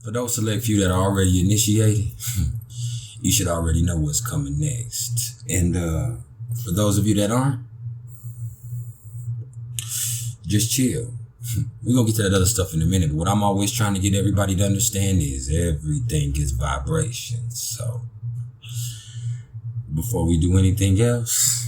For those select few that are already initiated, you should already know what's coming next. And for those of you that aren't, just chill. We're going to get to that other stuff in a minute, but what I'm always trying to get everybody to understand is everything is vibration. So before we do anything else,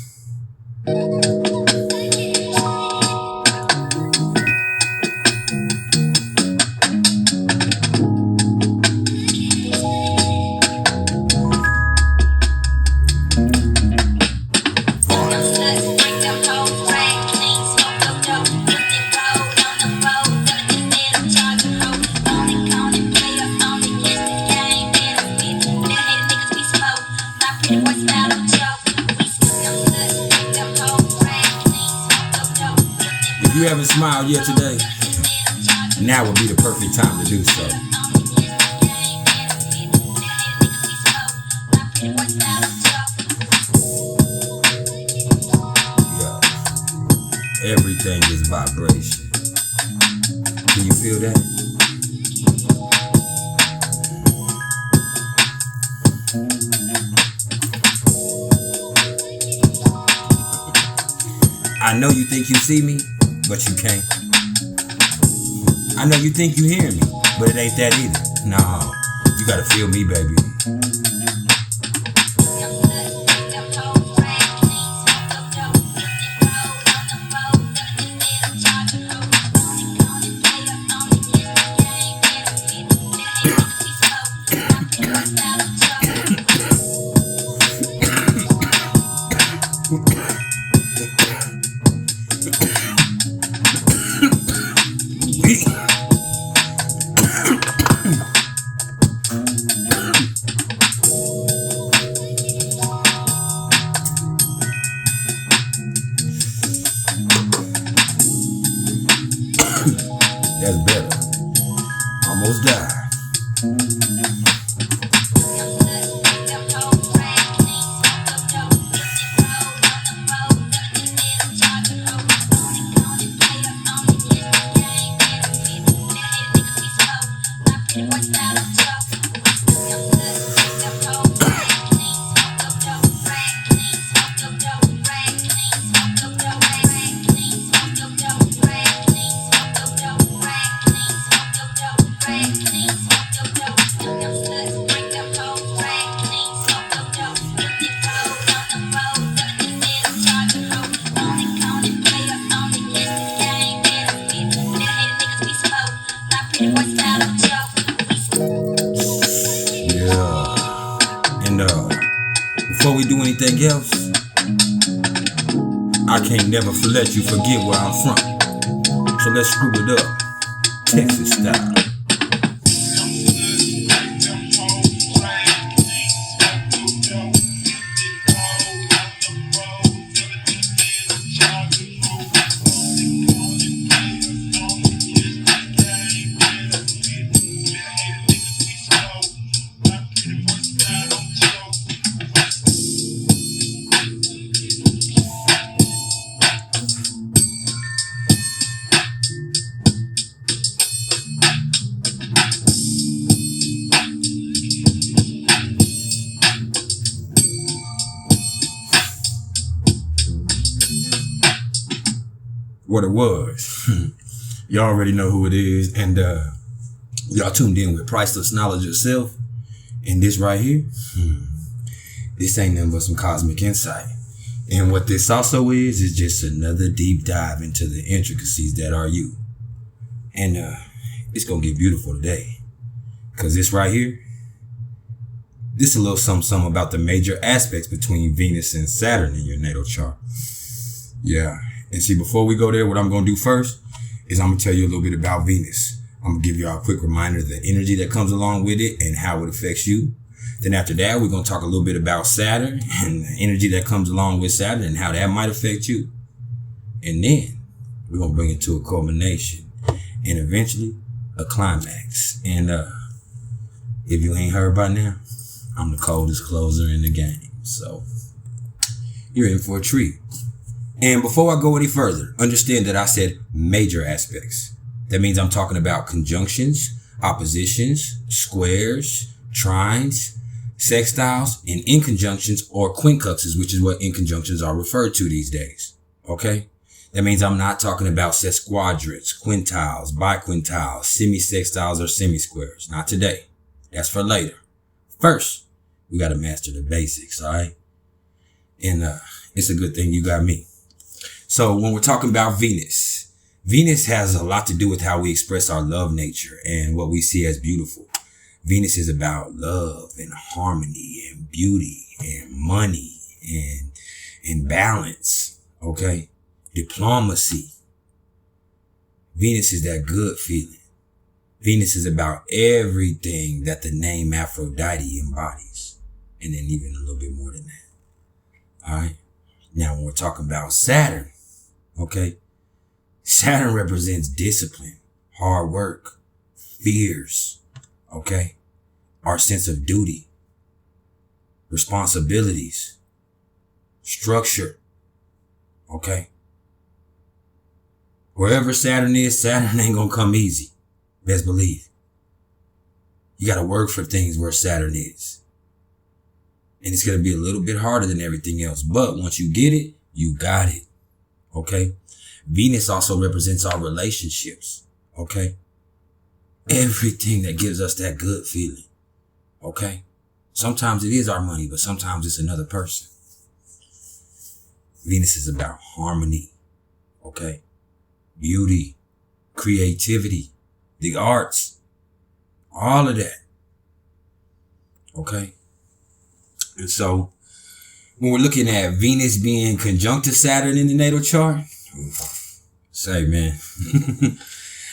if you haven't smiled yet today, now would be the perfect time to do so. Yeah. Everything is vibration. Can you feel that? I know you think you see me, but you can't. I know you think you hear me, but it ain't that either. No, you gotta feel me, baby. That's better. Almost died. Before we do anything else, I can't never let you forget where I'm from. So let's screw it up, Texas style. What it was. Y'all already know who it is, and y'all tuned in with Priceless Knowledge Yourself. And this right here, this ain't nothing but some cosmic insight. And what this also is just another deep dive into the intricacies that are you. And it's gonna get beautiful today, cause this right here, this a little something about the major aspects between Venus and Saturn in your natal chart. Yeah. And see, before we go there, what I'm going to do first is I'm going to tell you a little bit about Venus. I'm going to give you all a quick reminder of the energy that comes along with it and how it affects you. Then after that, we're going to talk a little bit about Saturn and the energy that comes along with Saturn and how that might affect you. And then we're going to bring it to a culmination and eventually a climax. And if you ain't heard by now, I'm the coldest closer in the game. So you're in for a treat. And before I go any further, understand that I said major aspects. That means I'm talking about conjunctions. oppositions, squares, trines, sextiles, and inconjunctions or quincunxes, which is what inconjunctions are referred to these days. Okay? That means I'm not talking about sesquadrants, quintiles, biquintiles, semisextiles, or semisquares. Not today. That's for later. First, we got to master the basics, all right? And it's a good thing you got me. So when we're talking about Venus, Venus has a lot to do with how we express our love nature and what we see as beautiful. Venus is about love and harmony and beauty and money and balance, okay? Diplomacy. Venus is that good feeling. Venus is about everything that the name Aphrodite embodies. And then even a little bit more than that. All right. Now, when we're talking about Saturn, okay, Saturn represents discipline, hard work, fears, okay, our sense of duty, responsibilities, structure, okay. Wherever Saturn is, Saturn ain't gonna come easy. Best believe. You gotta work for things where Saturn is. And it's gonna be a little bit harder than everything else. But once you get it, you got it. Okay? Venus also represents our relationships. Okay? Everything that gives us that good feeling. Okay? Sometimes it is our money, but sometimes it's another person. Venus is about harmony. Okay? Beauty, creativity, the arts, all of that. Okay? And so, when we're looking at Venus being conjunct to Saturn in the natal chart, say, man,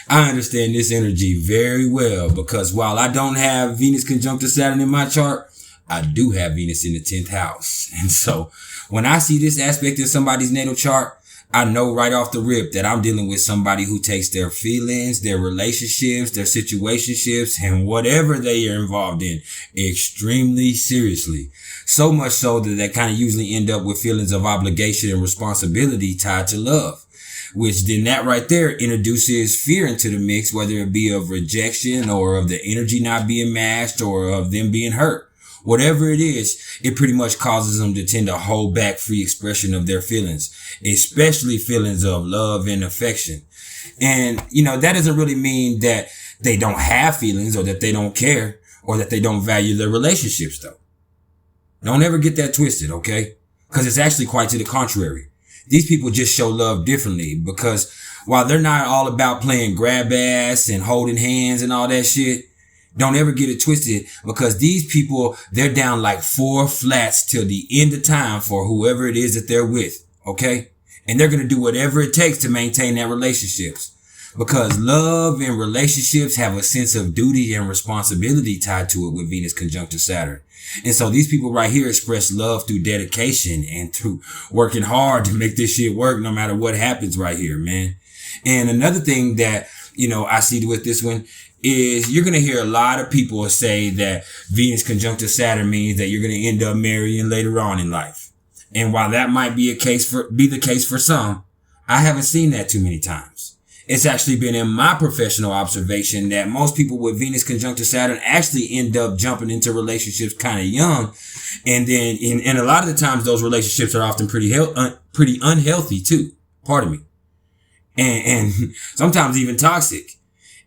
I understand this energy very well because while I don't have Venus conjunct to Saturn in my chart, I do have Venus in the 10th house. And so, when I see this aspect in somebody's natal chart, I know right off the rip that I'm dealing with somebody who takes their feelings, their relationships, their situationships, and whatever they are involved in extremely seriously. So much so that they kind of usually end up with feelings of obligation and responsibility tied to love, which then that right there introduces fear into the mix, whether it be of rejection or of the energy not being matched or of them being hurt. Whatever it is, it pretty much causes them to tend to hold back free expression of their feelings, especially feelings of love and affection. And, that doesn't really mean that they don't have feelings or that they don't care or that they don't value their relationships, though. Don't ever get that twisted, okay? Because it's actually quite to the contrary. These people just show love differently because while they're not all about playing grab ass and holding hands and all that shit, don't ever get it twisted because these people, they're down like 4 flats till the end of time for whoever it is that they're with. Okay. And they're going to do whatever it takes to maintain their relationships because love and relationships have a sense of duty and responsibility tied to it with Venus conjunct to Saturn. And so these people right here express love through dedication and through working hard to make this shit work no matter what happens right here, man. And another thing that, I see with this one is you're going to hear a lot of people say that Venus conjunct to Saturn means that you're going to end up marrying later on in life. And while that might be the case for some, I haven't seen that too many times. It's actually been in my professional observation that most people with Venus conjunct to Saturn actually end up jumping into relationships kind of young. And then, and a lot of the times those relationships are often pretty unhealthy too. Pardon me. And sometimes even toxic.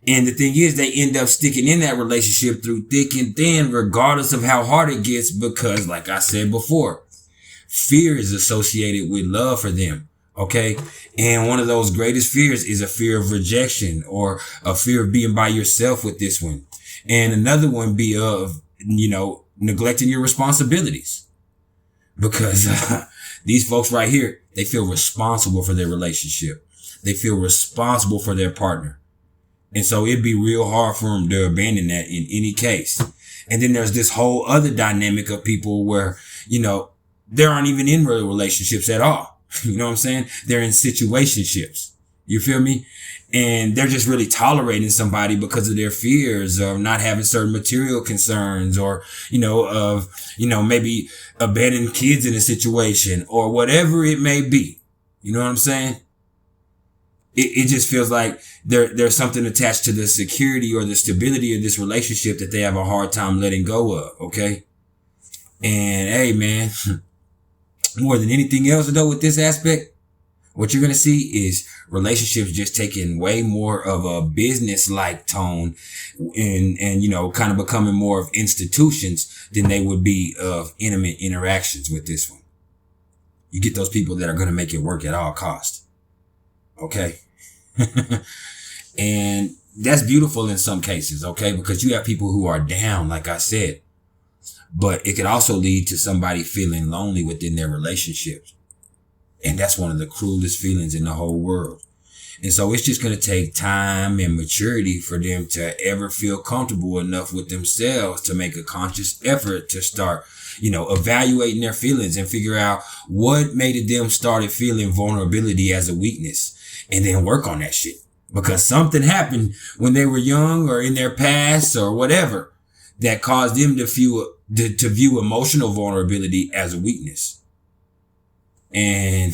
And the thing is, they end up sticking in that relationship through thick and thin, regardless of how hard it gets, because like I said before, fear is associated with love for them. Okay. And one of those greatest fears is a fear of rejection or a fear of being by yourself with this one. And another one be of, neglecting your responsibilities because these folks right here, they feel responsible for their relationship. They feel responsible for their partner. And so it'd be real hard for them to abandon that in any case. And then there's this whole other dynamic of people where, they aren't even in real relationships at all. You know what I'm saying? They're in situationships. You feel me? And they're just really tolerating somebody because of their fears of not having certain material concerns or, maybe abandoning kids in a situation or whatever it may be. You know what I'm saying? it just feels like there's something attached to the security or the stability of this relationship that they have a hard time letting go of. Okay. And hey, man, more than anything else though, with this aspect, what you're going to see is relationships just taking way more of a business-like tone and, you know, kind of becoming more of institutions than they would be of intimate interactions with this one. You get those people that are going to make it work at all costs. Okay. And that's beautiful in some cases. Okay. Because you have people who are down, like I said, but it could also lead to somebody feeling lonely within their relationships. And that's one of the cruelest feelings in the whole world. And so it's just going to take time and maturity for them to ever feel comfortable enough with themselves to make a conscious effort to start, you know, evaluating their feelings and figure out what made them started feeling vulnerability as a weakness, and then work on that shit. Because something happened when they were young or in their past or whatever that caused them to view emotional vulnerability as a weakness. And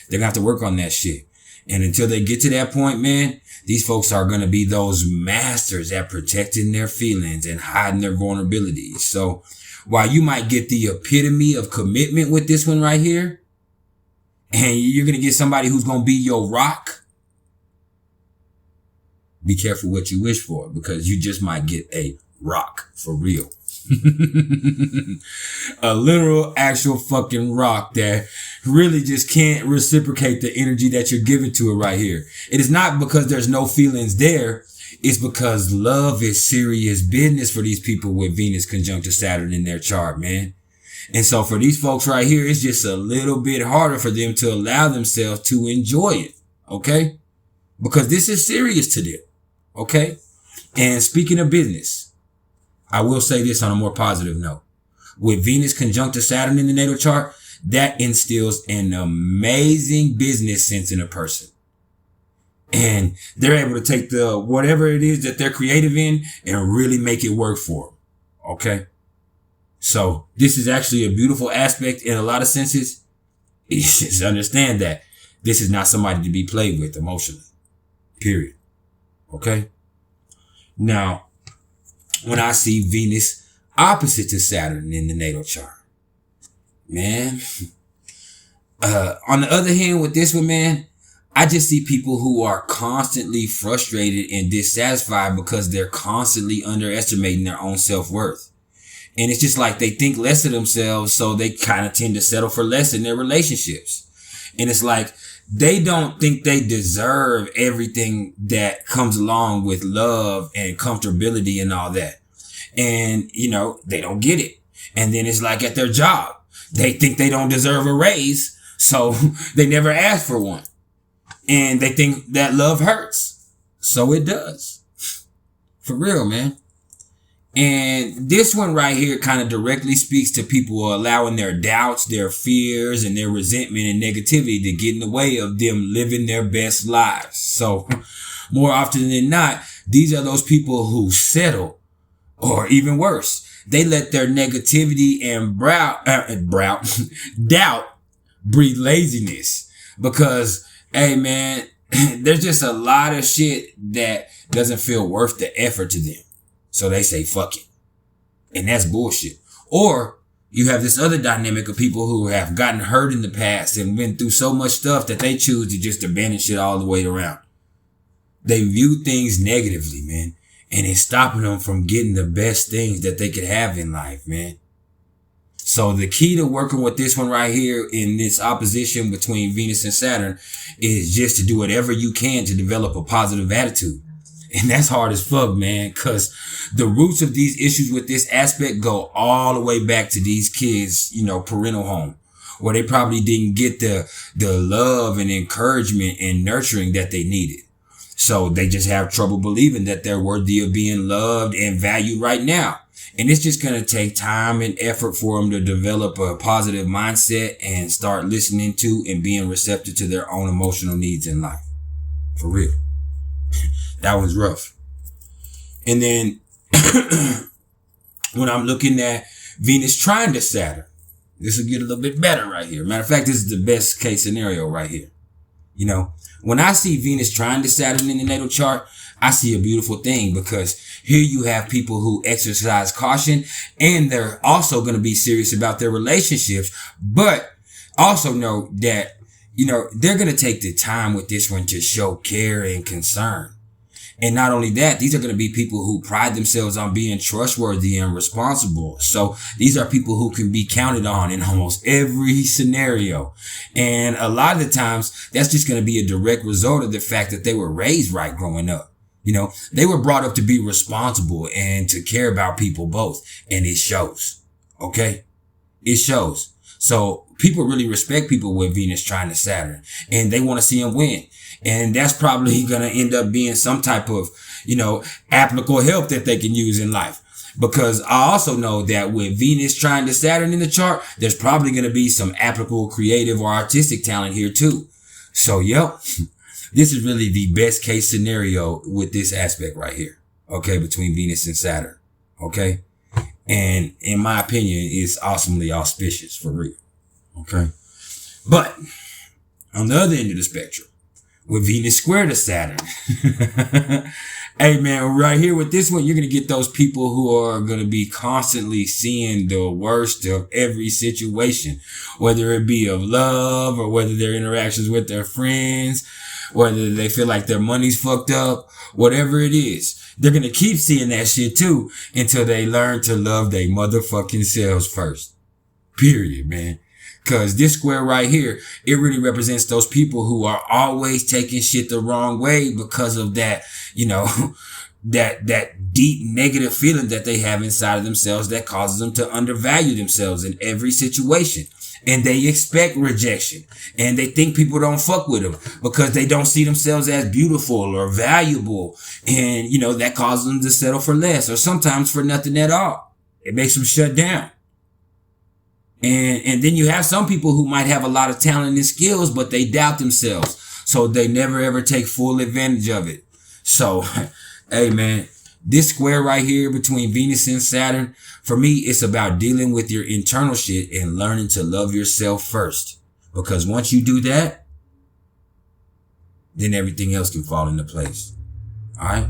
they're gonna have to work on that shit. And until they get to that point, man, these folks are gonna be those masters at protecting their feelings and hiding their vulnerabilities. So while you might get the epitome of commitment with this one right here, and you're gonna get somebody who's gonna be your rock, be careful what you wish for, because you just might get a rock for real. A literal actual fucking rock that really just can't reciprocate the energy that you're giving to it right here. It is not because there's no feelings there. It's because love is serious business for these people with Venus conjunct to Saturn in their chart, man. And so for these folks right here, it's just a little bit harder for them to allow themselves to enjoy it. Okay. Because this is serious to them. Okay. And speaking of business, I will say this on a more positive note. With Venus conjunct to Saturn in the natal chart, that instills an amazing business sense in a person. And they're able to take the whatever it is that they're creative in and really make it work for them. Okay. So this is actually a beautiful aspect in a lot of senses. Just understand that this is not somebody to be played with emotionally. Period. Okay. Now, when I see Venus opposite to Saturn in the natal chart, man, on the other hand, with this one, man, I just see people who are constantly frustrated and dissatisfied because they're constantly underestimating their own self-worth. And it's just like they think less of themselves, so they kind of tend to settle for less in their relationships. And it's like they don't think they deserve everything that comes along with love and comfortability and all that. And, you know, they don't get it. And then it's like at their job, they think they don't deserve a raise, so they never ask for one. And they think that love hurts. So it does. For real, man. And this one right here kind of directly speaks to people allowing their doubts, their fears, and their resentment and negativity to get in the way of them living their best lives. So more often than not, these are those people who settle, or even worse, they let their negativity and doubt breed laziness. Because, hey man, there's just a lot of shit that doesn't feel worth the effort to them. So they say, fuck it. And that's bullshit. Or you have this other dynamic of people who have gotten hurt in the past and been through so much stuff that they choose to just abandon shit all the way around. They view things negatively, man. And it's stopping them from getting the best things that they could have in life, man. So the key to working with this one right here in this opposition between Venus and Saturn is just to do whatever you can to develop a positive attitude. And that's hard as fuck, man, because the roots of these issues with this aspect go all the way back to these kids, you know, parental home, where they probably didn't get the love and encouragement and nurturing that they needed. So they just have trouble believing that they're worthy of being loved and valued right now. And it's just going to take time and effort for them to develop a positive mindset and start listening to and being receptive to their own emotional needs in life. For real. That was rough. And then when I'm looking at Venus trine to Saturn, this will get a little bit better right here. Matter of fact, this is the best case scenario right here. You know, when I see Venus trine to Saturn in the natal chart, I see a beautiful thing, because here you have people who exercise caution, and they're also going to be serious about their relationships, but also know that, you know, they're going to take the time with this one to show care and concern. And not only that, these are going to be people who pride themselves on being trustworthy and responsible. So these are people who can be counted on in almost every scenario. And a lot of the times, that's just going to be a direct result of the fact that they were raised right growing up. You know, they were brought up to be responsible and to care about people both. And it shows. Okay? It shows. So people really respect people with Venus trine to Saturn, and they want to see them win. And that's probably going to end up being some type of, you know, applicable help that they can use in life. Because I also know that with Venus trine to Saturn in the chart, there's probably going to be some applicable creative or artistic talent here too. So, yep, this is really the best case scenario with this aspect right here. Okay, between Venus and Saturn. Okay. And in my opinion, it's awesomely auspicious for real. Okay. But on the other end of the spectrum, with Venus square to Saturn. Hey man, right here with this one, you're going to get those people who are going to be constantly seeing the worst of every situation, whether it be of love or whether their interactions with their friends, whether they feel like their money's fucked up, whatever it is. They're going to keep seeing that shit too until they learn to love their motherfucking selves first. Period, man. Cause this square right here, it really represents those people who are always taking shit the wrong way because of that, you know, that deep negative feeling that they have inside of themselves that causes them to undervalue themselves in every situation. And they expect rejection, and they think people don't fuck with them because they don't see themselves as beautiful or valuable. And, you know, that causes them to settle for less or sometimes for nothing at all. It makes them shut down. And then you have some people who might have a lot of talent and skills, but they doubt themselves. So they never ever take full advantage of it. So, hey man, this square right here between Venus and Saturn, for me, it's about dealing with your internal shit and learning to love yourself first. Because once you do that, then everything else can fall into place. All right.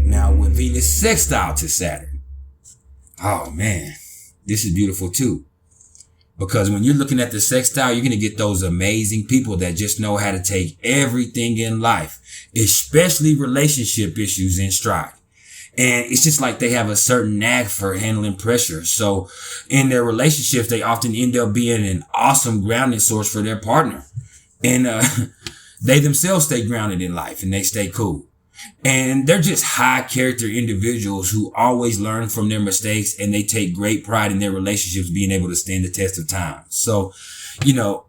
Now with Venus sextile to Saturn. Oh man. This is beautiful too, because when you're looking at the sextile, you're going to get those amazing people that just know how to take everything in life, especially relationship issues, in stride. And it's just like they have a certain knack for handling pressure. So in their relationships, they often end up being an awesome grounding source for their partner. And they themselves stay grounded in life and they stay cool. And they're just high character individuals who always learn from their mistakes, and they take great pride in their relationships being able to stand the test of time. So, you know,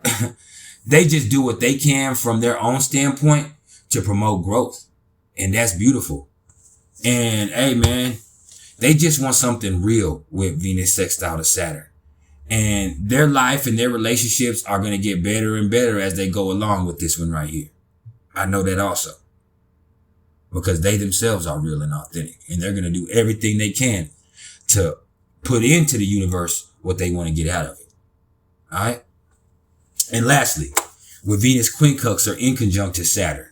they just do what they can from their own standpoint to promote growth. And that's beautiful. And hey, man, they just want something real with Venus sextile to Saturn. And their life and their relationships are going to get better and better as they go along with this one right here. I know that also. Because they themselves are real and authentic. And they're going to do everything they can to put into the universe what they want to get out of it. All right. And lastly, with Venus quincunx or in conjunct to Saturn.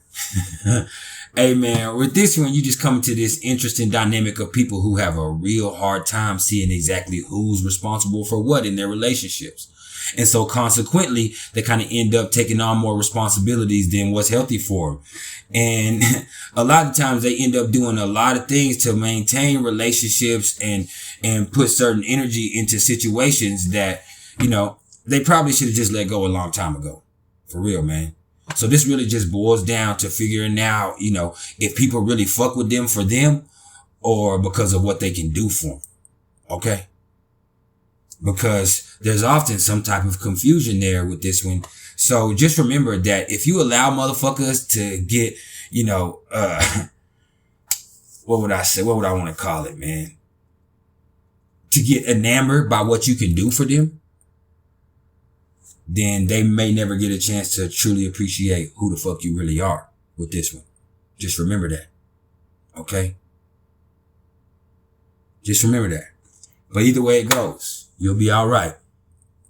Hey man, with this one, you just come into this interesting dynamic of people who have a real hard time seeing exactly who's responsible for what in their relationships. And so consequently, they kind of end up taking on more responsibilities than what's healthy for them. And a lot of times they end up doing a lot of things to maintain relationships and put certain energy into situations that, you know, they probably should have just let go a long time ago. For real, man. So this really just boils down to figuring out, you know, if people really fuck with them for them or because of what they can do for them. Okay? Because there's often some type of confusion there with this one. So just remember that if you allow motherfuckers to get, you know, what would I say? What would I want to call it, man? To get enamored by what you can do for them, then they may never get a chance to truly appreciate who the fuck you really are with this one. Just remember that. Okay? Just remember that. But either way it goes, you'll be all right.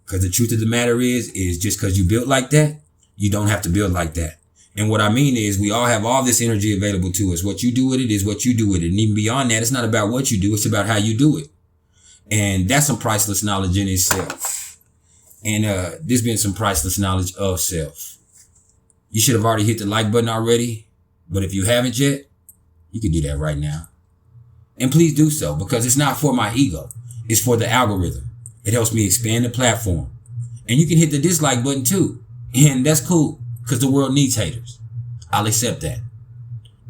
Because the truth of the matter is just because you built like that You don't have to build like that. And what I mean is we all have all this energy available to us. What you do with it is what you do with it. And even beyond that, it's not about what you do. It's about how you do it. And that's some priceless knowledge in itself. And there's been some priceless knowledge of self. You should have already hit the like button already. But if you haven't yet, you can do that right now. And please do so, because it's not for my ego. It's for the algorithm. It helps me expand the platform. And you can hit the dislike button too. And that's cool, because the world needs haters. I'll accept that.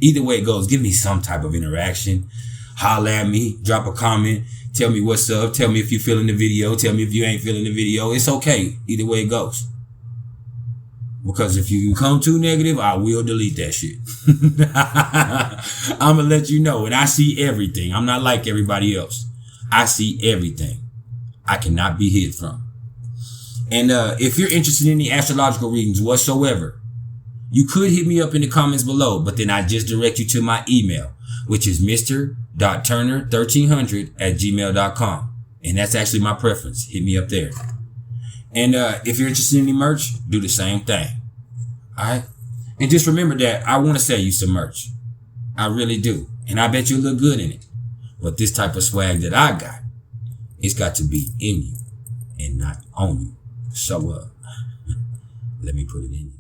Either way it goes, give me some type of interaction. Holla at me, drop a comment, tell me what's up, tell me if you're feeling the video, tell me if you ain't feeling the video. It's okay, either way it goes. Because if you come too negative, I will delete that shit. I'm going to let you know. And I see everything. I'm not like everybody else. I see everything. I cannot be hid from. And if you're interested in any astrological readings whatsoever, you could hit me up in the comments below. But then I just direct you to my email, which is mr.turner1300@gmail.com. And that's actually my preference. Hit me up there. And if you're interested in any merch, do the same thing. All right? And just remember that I want to sell you some merch. I really do. And I bet you'll look good in it. But this type of swag that I got, it's got to be in you and not on you. So let me put it in you.